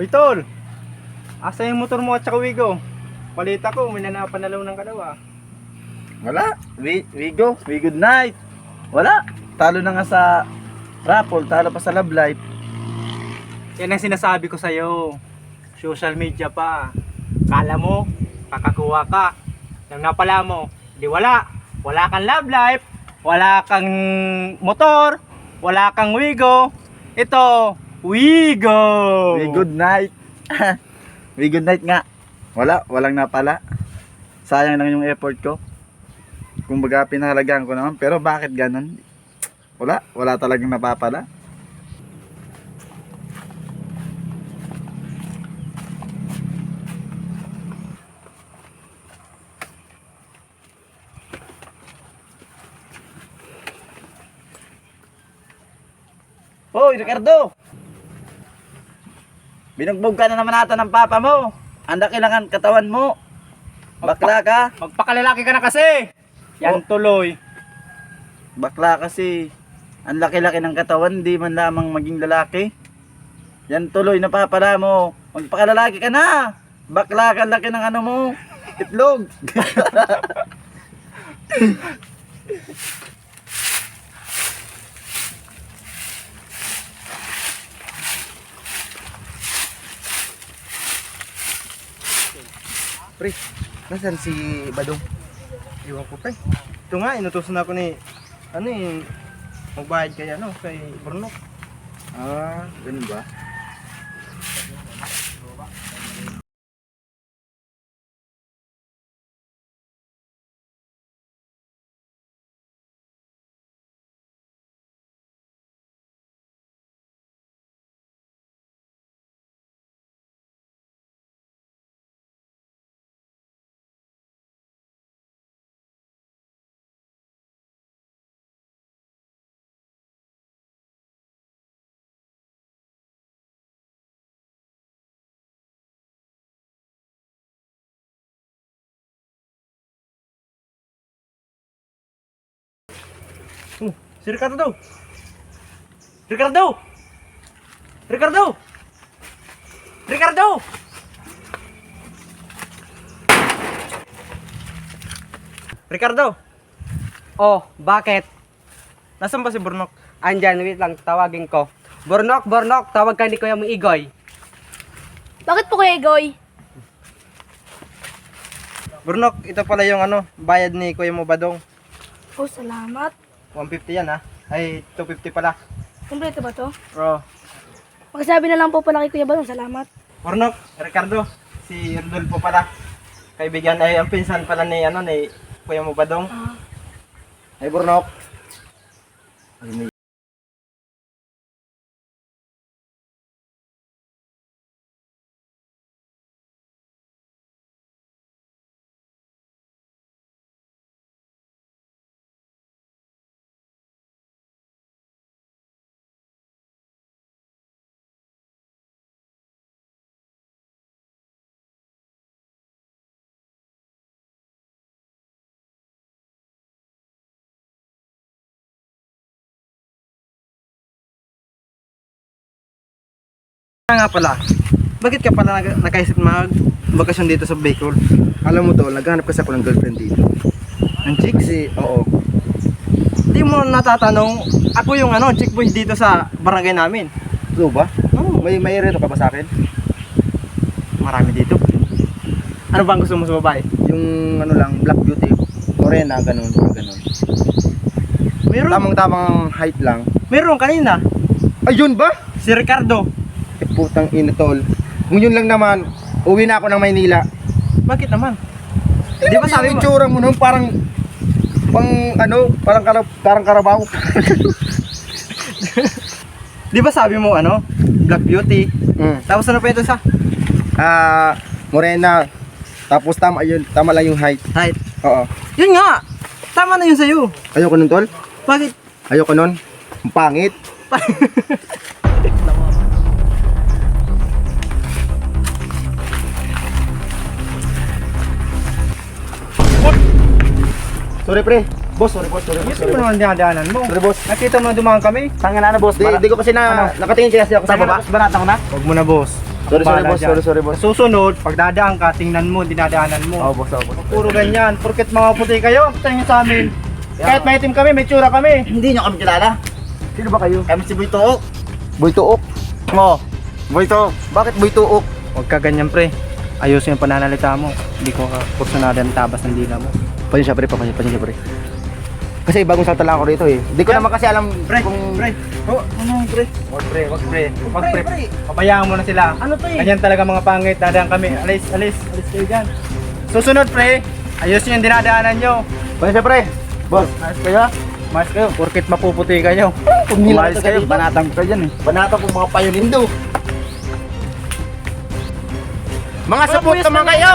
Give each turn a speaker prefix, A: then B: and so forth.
A: Hoy tol, asa yung motor mo at saka Wigo? Palita ko, may nanapanalaw ng kalawa.
B: Wala. We good night. Wala. Talo na nga sa raffle, talo pa sa Love Life.
A: Yan ang sinasabi ko sa'yo. Social media pa. Kala mo, kakakuha ka. Nang napala mo, di wala. Wala kang Love Life, wala kang motor, wala kang Wigo. Ito, Wigo!
B: We good night. We good night nga. Walang napala. Sayang lang yung effort ko. Kumbaga pinahalagaan ko naman, pero bakit ganun? Wala talagang napapala. Hoy, Ricardo! Binugbog ka na naman ata ng papa mo. Ang laki lang ang katawan mo. Bakla ka.
A: Magpakalalaki ka na kasi! Yan tuloy.
B: Bakla kasi. Ang laki-laki ng katawan, di man lamang maging lalaki. Yan tuloy, napapala mo. Magpakalalaki ka na. Bakla ka, laki ng ano mo. Itlog.
A: Pre, nasan si Badong? Iwan ko pre. Ito nga, inutusan ako ni, magbayad kay Burnok.
B: Ganun ba?
A: Si Ricardo! Ricardo! Ricardo! Ricardo! Ricardo!
C: Oh, bakit?
A: Nasaan ba si Burnok?
C: Andyan, wait lang, tawagin ko. Burnok, tawag ka ni Kuya mong Igoy.
D: Bakit po Kuya Igoy?
A: Burnok, ito pala yung bayad ni Kuya mo Badong.
D: Oh, salamat.
A: 150 yan ha. Ay, 250 pala.
D: Kumpleto ba to?
A: Bro.
D: Magsabi na lang po pala kay Kuya Badong, salamat.
A: Burnok, Ricardo, si Rodolfo pala. Kaibigan ay ang pinsan pala ni Kuya mo Badong. Ay Burnok. Nga pala, bakit ka pala nakaisip mag-bakasyon dito sa Bicol?
E: Alam mo to, naghanap kasi ako ng girlfriend dito.
A: Ang chick?
E: Kasi, oo.
A: Di mo natatanong, ako yung chick boy dito sa barangay namin.
E: So ba?
A: Oo.
E: May reto ka ba sa akin?
A: Marami dito. Ano bang gusto mo sa babae?
E: Yung lang, black beauty, morena, ganun.
A: Meron.
E: Tamang height lang.
A: Meron kanina.
E: Ayun ba?
A: Si Ricardo.
E: Putang ina tol. Ngayon lang naman, uwi na ako ng Maynila.
A: Bakit naman?
E: Di ba sabi mo? Itsura mo nung parang parang karabaw.
A: Di ba sabi mo Black Beauty? Tapos ano pa ito sa?
E: Morena. Tapos tama lang yung height.
A: Height.
E: Oo.
A: Yun nga. Tama na yun sa'yo.
E: Ayoko nun tol.
A: Bakit?
E: Ayoko nun. Ang pangit. Sorry pre. Boss, sorry boss.
A: Ito mo naman dinadaanan mo.
E: Sorry boss.
A: Nakita mo na dumaan kami.
B: Tanga na boss.
E: Di ko kasi nakatingin kasi ako
B: Sa
E: sa
B: baba?
E: baba.
B: Banata ko na?
A: Huwag mo na boss.
B: Sorry, sorry,
A: Bahala
B: boss.
A: dyan.
B: Sorry, sorry, boss.
A: Sa susunod, pag dadaan ka, tingnan mo, dinadaanan mo.
B: Oo, boss, boss.
A: Puro ganyan, porket mga puti kayo, tingin sa amin. Kahit may itim kami, may tsura kami.
B: Hindi nyo kami kilala.
E: Sino ba kayo?
B: Kami si Boy Tuok.
E: Boy Tuok.
B: Oo. Boy Tuok.
E: Bakit Boy Tuok?
A: Huwag ka ganyan, pre. Ayusin yung pananalita mo. Hindi ko ka kursunada ng tabas ng dila mo.
E: Pasensya pre, pasensya pre. Kasi bagong salta lang ako rito eh. Hindi ko
A: Yan.
E: naman kasi alam
A: Pre,
E: kung...
A: pre.
B: Oh, ano, pre?
A: Wag pre, wag pre. Wag
B: Pre,
A: pre.
B: pre.
A: Papayaan mo na sila.
B: Ano to eh?
A: Ganyan talaga mga pangit, dadaan kami. Alis kayo dyan. Susunod, pre. Ayusin yung dinadaanan nyo.
E: Pasensya pre. Boss,
B: Ayos kayo?
A: Mas kayo, porket mapuputi kayo.
E: kung nila
B: Umayos kayo, banatang ko dyan eh.
E: Banata po mga payonindo. Mga sapot naman kayo!